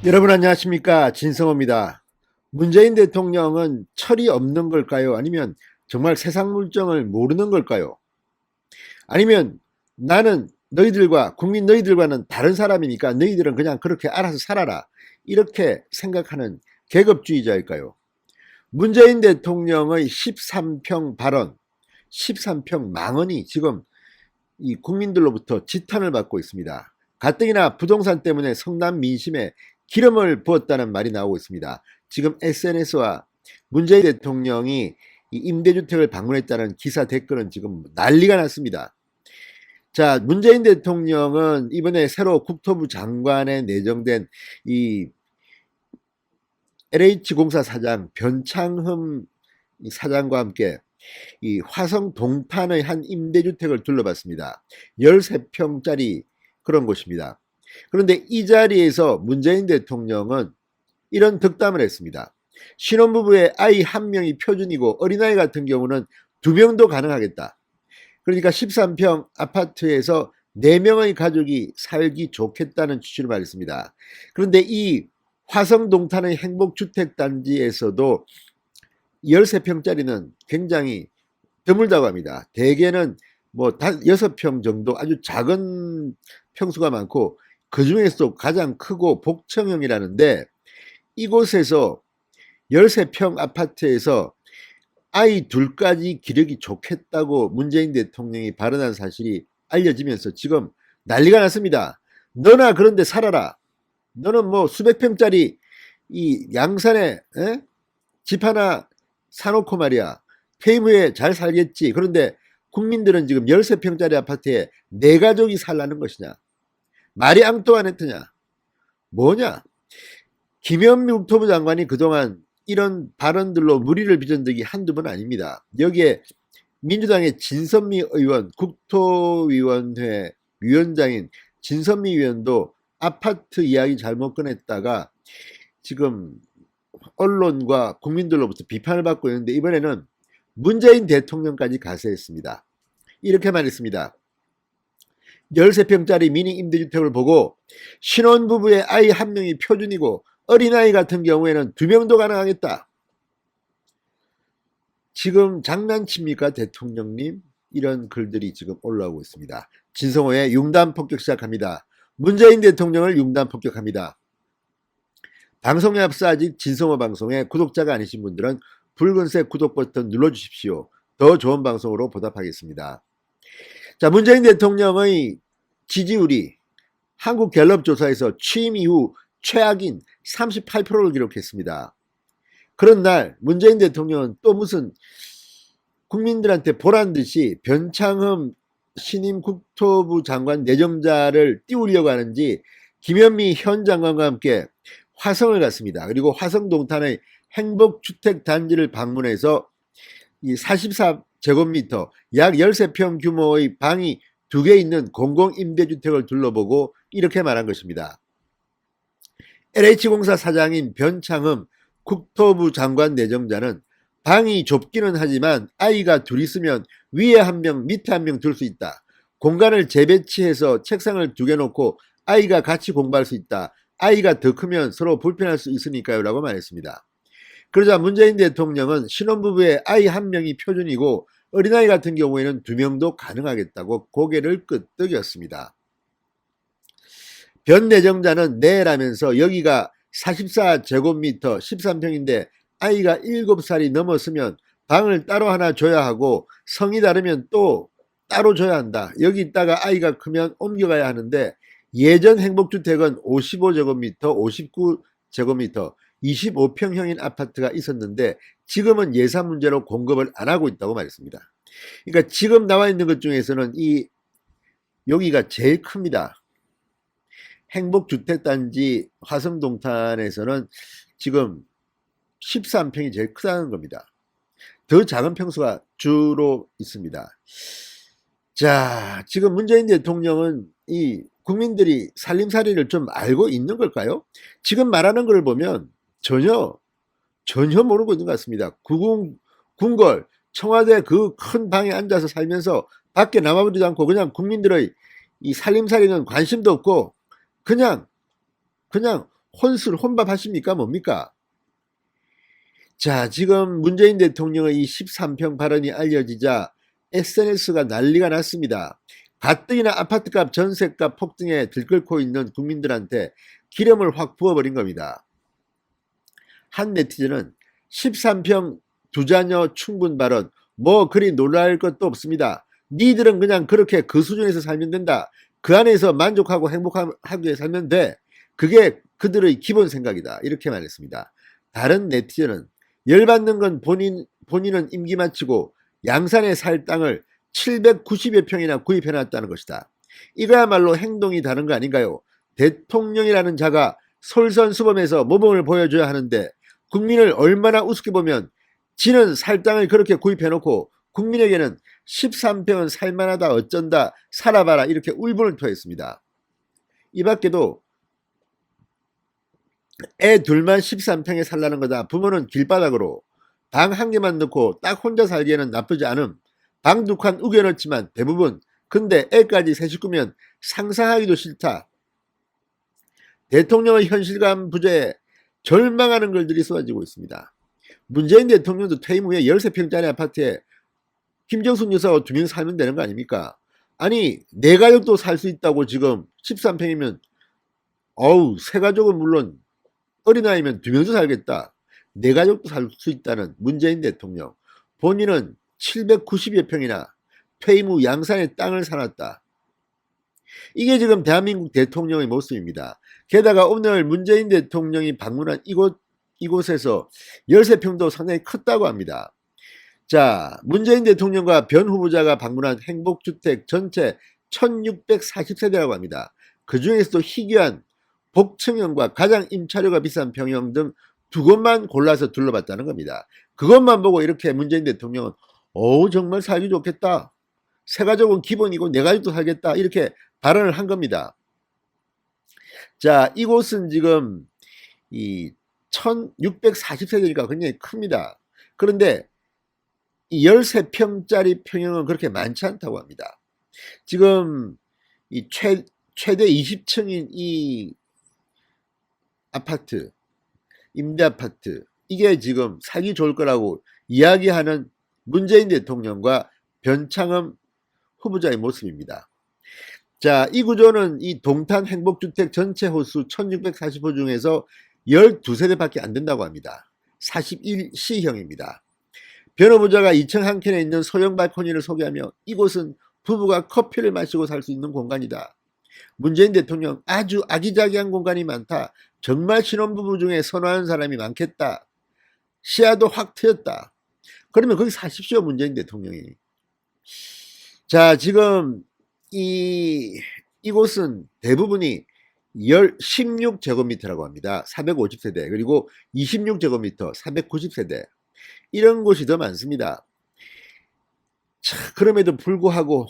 여러분 안녕하십니까, 진성호입니다. 문재인 대통령은 철이 없는 걸까요? 아니면 정말 세상 물정을 모르는 걸까요? 아니면 나는 너희들과 국민 너희들과는 다른 사람이니까 너희들은 그냥 그렇게 알아서 살아라, 이렇게 생각하는 계급주의자일까요? 문재인 대통령의 13평 발언, 13평 망언이 지금 이 국민들로부터 지탄을 받고 있습니다. 가뜩이나 부동산 때문에 성남 민심에 기름을 부었다는 말이 나오고 있습니다. 지금 SNS와 문재인 대통령이 이 임대주택을 방문했다는 기사 댓글은 지금 난리가 났습니다. 자, 문재인 대통령은 이번에 새로 국토부 장관에 내정된 이 LH공사 사장 변창흠 사장과 함께 이 화성 동탄의 한 임대주택을 둘러봤습니다. 13평짜리 그런 곳입니다. 그런데 이 자리에서 문재인 대통령은 이런 덕담을 했습니다. 신혼부부의 아이 한 명이 표준이고 어린아이 같은 경우는 두 명도 가능하겠다. 그러니까 13평 아파트에서 4명의 가족이 살기 좋겠다는 취지로 말했습니다. 그런데 이 화성동탄의 행복주택단지에서도 13평짜리는 굉장히 드물다고 합니다. 대개는 뭐 6평 정도 아주 작은 평수가 많고, 그 중에서도 가장 크고 복층형이라는데, 이곳에서 13평 아파트에서 아이 둘까지 기르기 좋겠다고 문재인 대통령이 발언한 사실이 알려지면서 지금 난리가 났습니다. 너나 그런데 살아라. 너는 뭐 수백 평짜리 이 양산에 집 하나 사놓고 말이야, 퇴임 후에 잘 살겠지. 그런데 국민들은 지금 13평짜리 아파트에 네 가족이 살라는 것이냐? 말이 앙뚜아네트냐? 뭐냐? 김현미 국토부 장관이 그동안 이런 발언들로 물의를 빚은 적이 한두 번 아닙니다. 여기에 민주당의 진선미 의원, 국토위원회 위원장인 진선미 의원도 아파트 이야기 잘못 꺼냈다가 지금 언론과 국민들로부터 비판을 받고 있는데, 이번에는 문재인 대통령까지 가세했습니다. 이렇게 말했습니다. 13평짜리 미니 임대주택을 보고 신혼부부의 아이 한 명이 표준이고 어린아이 같은 경우에는 2명도 가능하겠다. 지금 장난칩니까, 대통령님? 이런 글들이 지금 올라오고 있습니다. 진성호의 융단 폭격 시작합니다. 문재인 대통령을 융단 폭격합니다. 방송에 앞서 아직 진성호 방송에 구독자가 아니신 분들은 붉은색 구독 버튼 눌러주십시오. 더 좋은 방송으로 보답하겠습니다. 자, 문재인 대통령의 지지율이 한국갤럽조사에서 취임 이후 최악인 38%를 기록했습니다. 그런 날 문재인 대통령은 또 무슨 국민들한테 보란 듯이 변창흠 신임 국토부 장관 내정자를 띄우려고 하는지 김현미 현 장관과 함께 화성을 갔습니다. 그리고 화성동탄의 행복주택단지를 방문해서 이 44제곱미터 약 13평 규모의 방이 2개 있는 공공임대주택을 둘러보고 이렇게 말한 것입니다. LH공사 사장인 변창흠 국토부 장관 내정자는 방이 좁기는 하지만 아이가 둘 있으면 위에 한 명 밑에 한 명 둘 수 있다. 공간을 재배치해서 책상을 2개 놓고 아이가 같이 공부할 수 있다. 아이가 더 크면 서로 불편할 수 있으니까요 라고 말했습니다. 그러자 문재인 대통령은 신혼부부의 아이 한 명이 표준이고 어린아이 같은 경우에는 2명도 가능하겠다고 고개를 끄덕였습니다. 변 내정자는 네라면서 여기가 44제곱미터 13평인데 아이가 7살이 넘었으면 방을 따로 하나 줘야 하고 성이 다르면 또 따로 줘야 한다. 여기 있다가 아이가 크면 옮겨가야 하는데, 예전 행복주택은 55제곱미터, 59제곱미터, 25평형인 아파트가 있었는데 지금은 예산 문제로 공급을 안 하고 있다고 말했습니다. 그러니까 지금 나와 있는 것 중에서는 여기가 제일 큽니다. 행복주택단지 화성동탄에서는 지금 13평이 제일 크다는 겁니다. 더 작은 평수가 주로 있습니다. 자, 지금 문재인 대통령은 이 국민들이 살림살이를 좀 알고 있는 걸까요? 지금 말하는 걸 보면 전혀 모르고 있는 것 같습니다. 궁궐 청와대 그 큰 방에 앉아서 살면서 밖에 나와보지도 않고 그냥 국민들의 이 살림살이는 관심도 없고 그냥 혼밥 하십니까? 뭡니까? 자, 지금 문재인 대통령의 이 13평 발언이 알려지자 SNS가 난리가 났습니다. 가뜩이나 아파트값, 전세값 폭등에 들끓고 있는 국민들한테 기름을 확 부어버린 겁니다. 한 네티즌은 13평 두 자녀 충분 발언, 뭐 그리 놀랄 것도 없습니다. 니들은 그냥 그렇게 그 수준에서 살면 된다. 그 안에서 만족하고 행복하게 살면 돼. 그게 그들의 기본 생각이다. 이렇게 말했습니다. 다른 네티즌은 열받는 건 본인은 임기 마치고 양산에 살 땅을 790여 평이나 구입해놨다는 것이다. 이거야말로 행동이 다른 거 아닌가요? 대통령이라는 자가 솔선수범해서 모범을 보여줘야 하는데 국민을 얼마나 우습게 보면 지는 살 땅을 그렇게 구입해놓고 국민에게는 13평은 살만하다 어쩐다 살아봐라 이렇게 울분을 토했습니다. 이 밖에도 애 둘만 13평에 살라는 거다. 부모는 길바닥으로 방 한 개만 넣고 딱 혼자 살기에는 나쁘지 않음. 방 두 칸 우겨넣지만 대부분 근데 애까지 세 식구면 상상하기도 싫다. 대통령의 현실감 부재에 절망하는 글들이 쏟아지고 있습니다. 문재인 대통령도 퇴임 후에 13평짜리 아파트에 김정숙 여사가 2명 살면 되는 거 아닙니까? 아니 내 가족도 살 수 있다고 지금 13평이면 어우 새 가족은 물론 어린아이면 2명도 살겠다. 내 가족도 살 수 있다는 문재인 대통령. 본인은 790여 평이나 퇴임 후 양산에 땅을 사놨다. 이게 지금 대한민국 대통령의 모습입니다. 게다가 오늘 문재인 대통령이 방문한 이곳에서 13평도 상당히 컸다고 합니다. 자, 문재인 대통령과 변 후보자가 방문한 행복주택 전체 1640세대라고 합니다. 그 중에서도 희귀한 복층형과 가장 임차료가 비싼 평형 등 두 곳만 골라서 둘러봤다는 겁니다. 그것만 보고 이렇게 문재인 대통령은 정말 살기 좋겠다. 새 가족은 기본이고 내 가족도 살겠다. 이렇게 발언을 한 겁니다. 자, 이곳은 지금 이 1640세대니까 굉장히 큽니다. 그런데 이 13평짜리 평형은 그렇게 많지 않다고 합니다. 지금 이 최대 20층인 이 아파트, 임대아파트, 이게 지금 살기 좋을 거라고 이야기하는 문재인 대통령과 변창흠 후보자의 모습입니다. 자, 이 구조는 이 동탄 행복주택 전체 호수 1640호 중에서 12세대밖에 안 된다고 합니다. 41C형입니다. 변 후보자가 2층 한 켠에 있는 소형 발코니를 소개하며 이곳은 부부가 커피를 마시고 살 수 있는 공간이다. 문재인 대통령 아주 아기자기한 공간이 많다. 정말 신혼부부 중에 선호하는 사람이 많겠다. 시야도 확 트였다. 그러면 거기 사십시오, 문재인 대통령이. 자, 지금 이곳은 대부분이 16제곱미터라고 합니다. 450세대 그리고 26제곱미터 490세대 이런 곳이 더 많습니다. 자, 그럼에도 불구하고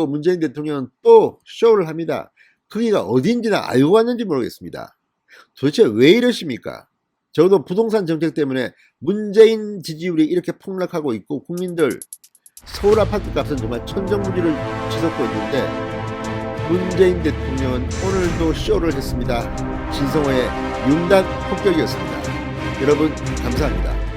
문재인 대통령은 또 쇼를 합니다. 거기가 어딘지나 알고 갔는지 모르겠습니다. 도대체 왜 이러십니까? 적어도 부동산 정책 때문에 문재인 지지율이 이렇게 폭락하고 있고 국민들 서울 아파트 값은 정말 천정부지를 치솟고 있는데 문재인 대통령은 오늘도 쇼를 했습니다. 진성호의 융단 폭격이었습니다. 여러분 감사합니다.